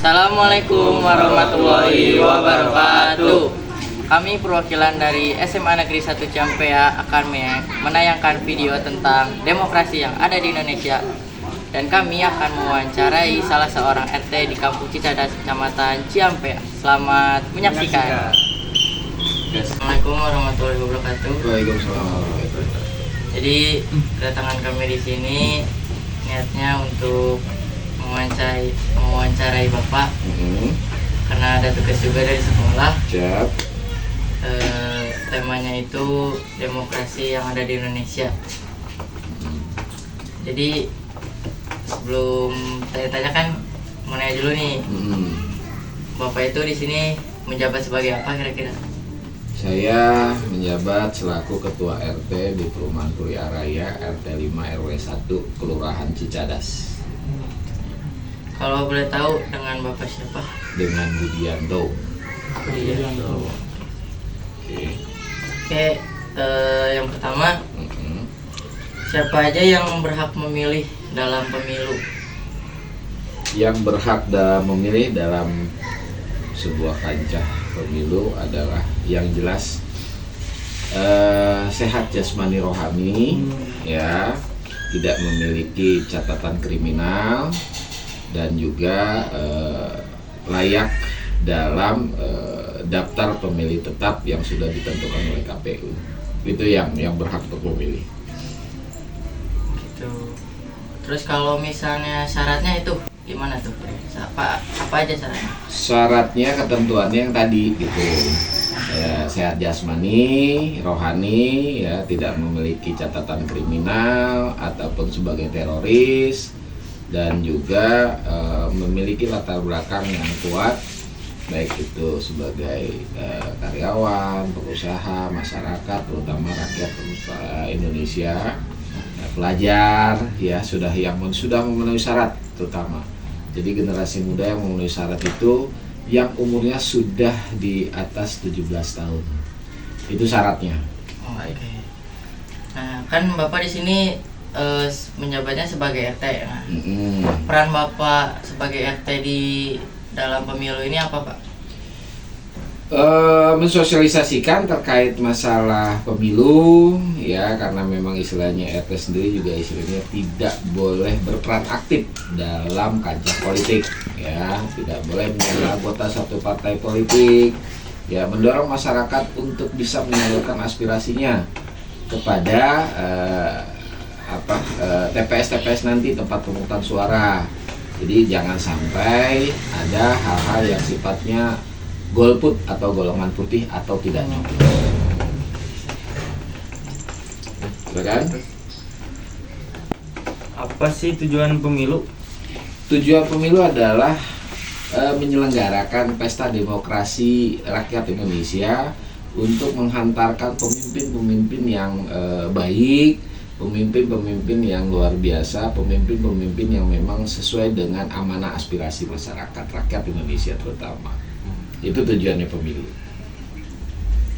Assalamualaikum warahmatullahi wabarakatuh. Kami perwakilan dari SMA Negeri 1 Ciampea akan menayangkan video tentang demokrasi yang ada di Indonesia. Dan kami akan mewawancarai salah seorang RT di Kampung Cicadas, Kecamatan Ciampea. Selamat menyaksikan. Assalamualaikum warahmatullahi wabarakatuh. Waalaikumsalam. Jadi kedatangan kami di sini niatnya untuk mewawancarai Bapak karena ada tugas juga dari sekolah. Siap. Temanya itu demokrasi yang ada di Indonesia. Jadi sebelum tanya-tanya kan mau nanya dulu nih, Bapak itu di sini menjabat sebagai apa kira-kira? Saya menjabat selaku Ketua RT di Perumahan Kuliah Raya RT 5 RW 1 Kelurahan Cicadas. Kalau boleh tahu dengan Bapak siapa? Dengan Budianto. Budianto. Oke, yang pertama, siapa aja yang berhak memilih dalam pemilu? Yang berhak memilih dalam sebuah kancah pemilu adalah yang jelas sehat jasmani rohani, ya, tidak memiliki catatan kriminal, dan juga layak dalam daftar pemilih tetap yang sudah ditentukan oleh KPU. Itu yang berhak untuk memilih. Gitu. Terus kalau misalnya syaratnya itu gimana tuh? Apa aja syaratnya? Syaratnya, ketentuannya yang tadi gitu. Sehat jasmani, rohani, ya, tidak memiliki catatan kriminal ataupun sebagai teroris, dan juga memiliki latar belakang yang kuat, baik itu sebagai karyawan, pengusaha, masyarakat, terutama rakyat Indonesia, pelajar, ya, sudah memenuhi syarat terutama. Jadi generasi muda yang memenuhi syarat itu yang umurnya sudah di atas 17 tahun. Itu syaratnya. Oh, oke. Nah, kan Bapak di sini menjabatnya sebagai RT ya. Peran Bapak sebagai RT di dalam pemilu ini apa, Pak? Mensosialisasikan terkait masalah pemilu, ya, karena memang istilahnya RT sendiri juga istilahnya tidak boleh berperan aktif dalam kancah politik, ya, tidak boleh menjadi anggota satu partai politik, ya, mendorong masyarakat untuk bisa menyalurkan aspirasinya kepada TPS nanti, tempat pemungutan suara. Jadi jangan sampai ada hal-hal yang sifatnya golput atau golongan putih atau tidak nyoblos. Silakan. Apa sih tujuan pemilu? Tujuan pemilu adalah menyelenggarakan pesta demokrasi rakyat Indonesia untuk menghantarkan pemimpin-pemimpin yang baik, pemimpin-pemimpin yang luar biasa, pemimpin-pemimpin yang memang sesuai dengan amanah aspirasi masyarakat rakyat Indonesia terutama. Itu tujuannya pemilu.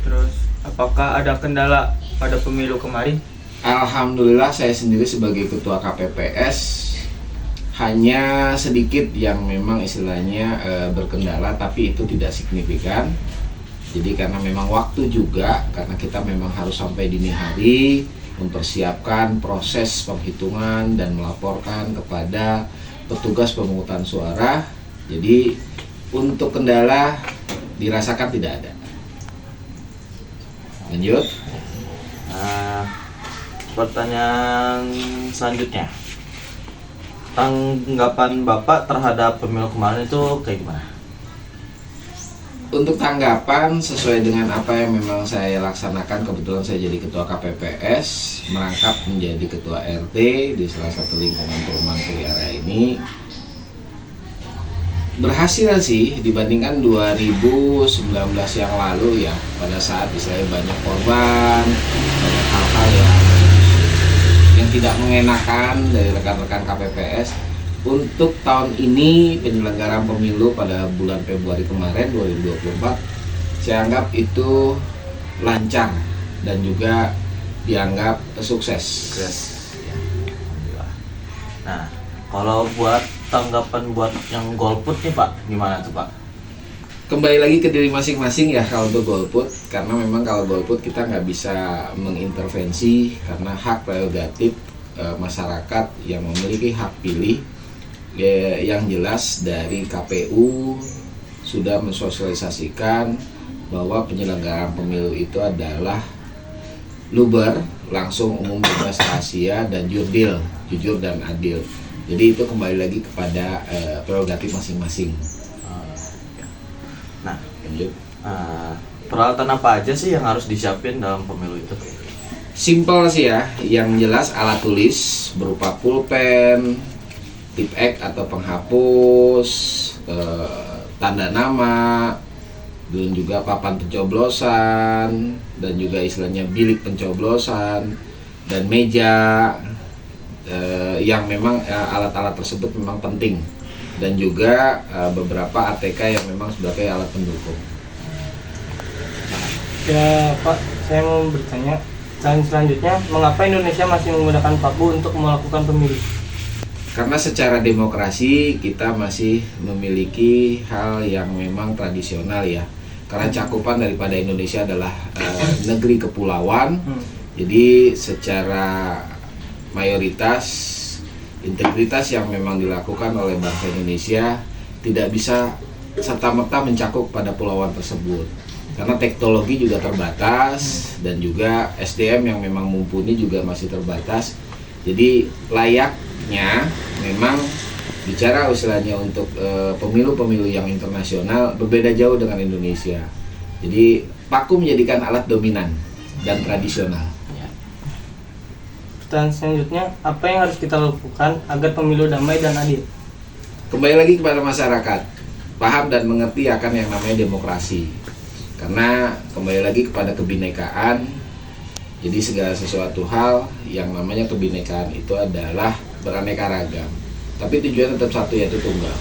Terus apakah ada kendala pada pemilu kemarin? Alhamdulillah saya sendiri sebagai ketua KPPS hanya sedikit yang memang istilahnya berkendala, tapi itu tidak signifikan. Jadi karena memang waktu juga, karena kita memang harus sampai dini hari mempersiapkan proses penghitungan dan melaporkan kepada petugas pemungutan suara. Jadi untuk kendala dirasakan tidak ada. Lanjut. Pertanyaan selanjutnya, tanggapan Bapak terhadap pemilu kemarin itu kayak gimana? Untuk tanggapan sesuai dengan apa yang memang saya laksanakan, kebetulan saya jadi ketua KPPS, merangkap menjadi ketua RT di salah satu lingkungan perumahan Kuliah Raya ini. Berhasil sih dibandingkan 2019 yang lalu, ya, pada saat istilahnya banyak korban, banyak hal-hal yang tidak mengenakan dari rekan-rekan KPPS. Untuk tahun ini penyelenggaraan pemilu pada bulan Februari kemarin 2024, saya anggap itu lancar dan juga dianggap sukses. Nah, Kalau buat tanggapan buat yang golput nih Pak, gimana tuh Pak? Kembali lagi ke diri masing-masing ya kalau untuk golput, karena memang kalau golput kita nggak bisa mengintervensi karena hak prerogatif masyarakat yang memiliki hak pilih. Yang jelas dari KPU sudah mensosialisasikan bahwa penyelenggaraan pemilu itu adalah luber, langsung, umum, bebas, rahasia, dan jurdil, jujur dan adil. Jadi itu kembali lagi kepada prerogatif masing-masing. Nah, Lanjut. peralatan apa aja sih yang harus disiapin dalam pemilu itu? Simpel sih ya, yang jelas alat tulis berupa pulpen, tip X atau penghapus, tanda nama, dan juga papan pencoblosan, dan juga istilahnya bilik pencoblosan, dan meja, yang memang alat-alat tersebut memang penting, dan juga beberapa ATK yang memang sebagai alat pendukung. Ya Pak, saya mau bertanya, selanjutnya mengapa Indonesia masih menggunakan paku untuk melakukan pemilu? Karena secara demokrasi kita masih memiliki hal yang memang tradisional ya. Karena cakupan daripada Indonesia adalah negeri kepulauan, jadi secara mayoritas integritas yang memang dilakukan oleh bangsa Indonesia tidak bisa serta-merta mencakup pada pulauan tersebut. Karena teknologi juga terbatas dan juga SDM yang memang mumpuni juga masih terbatas. Jadi layaknya memang bicara istilahnya untuk pemilu-pemilu yang internasional berbeda jauh dengan Indonesia. Jadi paku menjadikan alat dominan dan tradisional. Dan selanjutnya, apa yang harus kita lakukan agar pemilu damai dan adil? Kembali lagi kepada masyarakat, paham dan mengerti akan yang namanya demokrasi. Karena kembali lagi kepada kebinekaan, jadi segala sesuatu hal yang namanya kebinekaan itu adalah beraneka ragam. Tapi tujuan tetap satu, yaitu tunggal.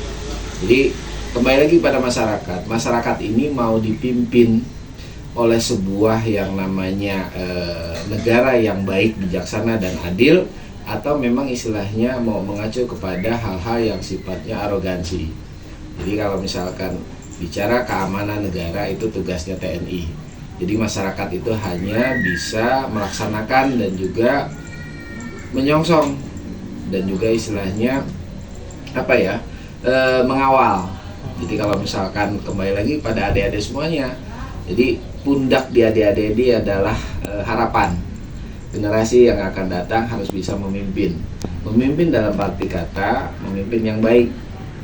Jadi kembali lagi pada masyarakat, masyarakat ini mau dipimpin oleh sebuah yang namanya negara yang baik, bijaksana dan adil, atau memang istilahnya mau mengacu kepada hal-hal yang sifatnya arogansi. Jadi kalau misalkan bicara keamanan negara itu tugasnya TNI. Jadi masyarakat itu hanya bisa melaksanakan dan juga menyongsong dan juga istilahnya mengawal. Jadi kalau misalkan kembali lagi pada adik-adik semuanya, jadi pundak di adik-adik ini adalah harapan generasi yang akan datang harus bisa memimpin dalam arti kata memimpin yang baik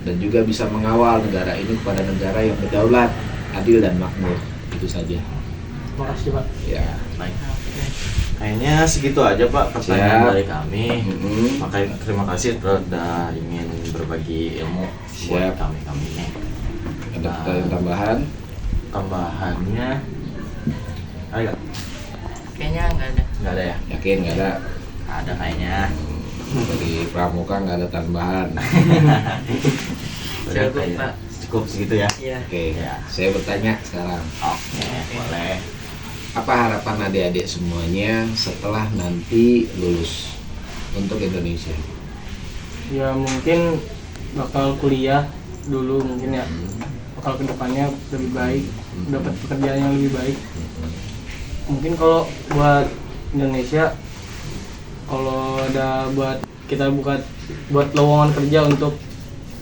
dan juga bisa mengawal negara ini kepada negara yang berdaulat, adil dan makmur. Itu saja. Terima kasih Pak. Ya. Baik. Kayaknya segitu aja Pak pertanyaan Siap. dari kami. Makanya terima kasih sudah ingin berbagi ilmu buat Siap. kami ini. Ada pertanyaan tambahan? Tambahannya ada nggak? Kayaknya nggak ada. Nggak ada ya? Yakin nggak ada? Ada kayaknya. Dari pramuka nggak ada tambahan. Udah, Cukup, kayaknya. Pak. Cukup segitu ya. Iya. Oke, Ya. saya bertanya sekarang. Oke, boleh. Apa harapan adik-adik semuanya setelah nanti lulus untuk Indonesia? Ya mungkin bakal kuliah dulu mungkin ya, bakal kedepannya lebih baik, dapat pekerjaan yang lebih baik. Mungkin kalau buat Indonesia, kalau ada buat kita buat lowongan kerja untuk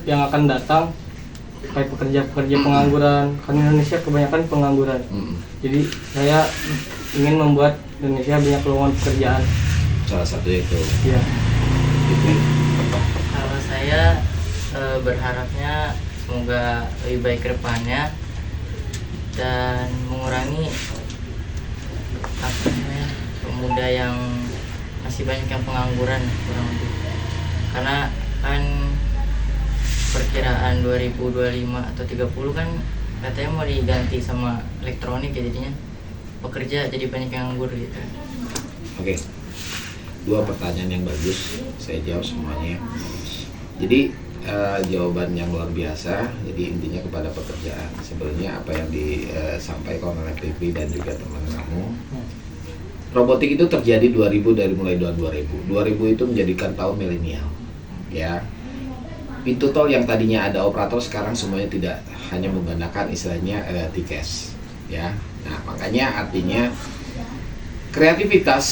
yang akan datang, kayak pekerja-pekerja pengangguran, karena Indonesia kebanyakan pengangguran. Jadi saya ingin membuat Indonesia banyak lowongan pekerjaan. Salah satu itu. Ya. Gitu. Kalau saya berharapnya semoga lebih baik ke depannya dan mengurangi pemuda yang masih banyak yang pengangguran kurang lebih. Karena kan perkiraan 2025 atau 30 kan katanya mau diganti sama elektronik ya, jadinya pekerja jadi banyak yang nganggur gitu. Oke. Dua pertanyaan yang bagus, saya jawab semuanya. Jadi jawaban yang luar biasa. Jadi intinya kepada pekerjaan. Sebenarnya apa yang disampaikan oleh TV dan juga teman kamu. Robotik itu terjadi 2000 dari mulai tahun 2000. 2000 itu menjadikan tahun milenial. Ya. pintu tol yang tadinya ada operator sekarang semuanya tidak hanya menggunakan istilahnya T-Cash ya. Nah, makanya artinya kreativitas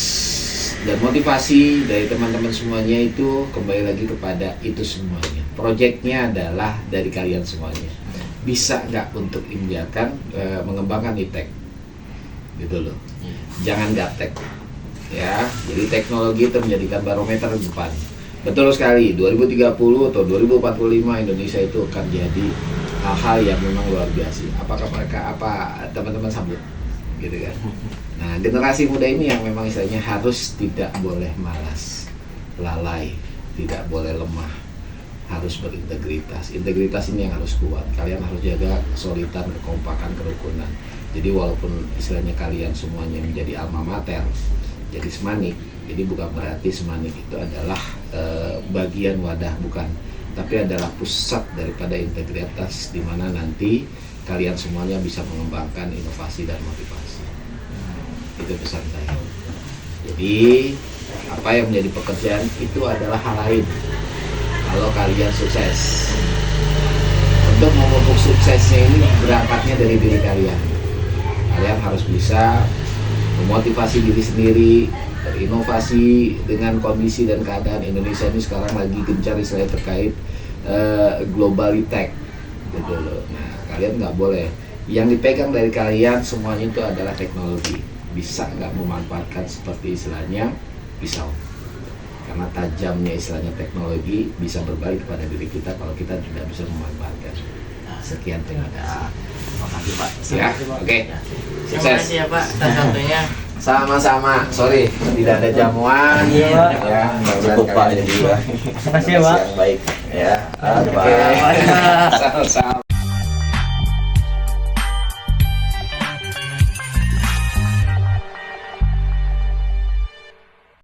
dan motivasi dari teman-teman semuanya itu kembali lagi kepada itu semuanya. Proyeknya adalah dari kalian semuanya. Bisa nggak untuk membiarkan mengembangkan e-tech, gitu loh. Jangan gaptek, ya. Jadi teknologi itu menjadikan barometer depan. Betul sekali. 2030 atau 2045 Indonesia itu akan jadi hal-hal yang memang luar biasa. Apakah mereka teman-teman sambut? Gitu kan. Nah, generasi muda ini yang memang istilahnya harus tidak boleh malas, lalai, tidak boleh lemah, harus berintegritas. Integritas ini yang harus kuat. Kalian harus jaga kesulitan, kekompakan, kerukunan. Jadi walaupun istilahnya kalian semuanya menjadi alma mater, jadi Semanik, jadi bukan berarti Semanik itu adalah bagian wadah, bukan, tapi adalah pusat daripada integritas di mana nanti kalian semuanya bisa mengembangkan inovasi dan motivasi. Itu pesan saya. Jadi apa yang menjadi pekerjaan itu adalah hal lain. Kalau kalian sukses, untuk memupuk suksesnya ini berangkatnya dari diri kalian. Kalian harus bisa memotivasi diri sendiri, berinovasi dengan kondisi dan keadaan Indonesia ini sekarang lagi gencar istilahnya terkait globalitek, gitu loh. Nah, kalian nggak boleh. Yang dipegang dari kalian semuanya itu adalah teknologi. Bisa nggak memanfaatkan seperti istilahnya pisau. Karena tajamnya istilahnya teknologi bisa berbalik kepada diri kita kalau kita tidak bisa memanfaatkan. Sekian, terima kasih. Terima kasih Pak. Ya, oke. Terima Sukses. kasih ya Pak atas waktunya. Sama-sama. Sorry, tidak ada jamuan. Iya, Pak. Ya, Cukup, Pak. juga. Makasih ya, Pak. Yang baik. Ya. Oke. Oke. Sama-sama.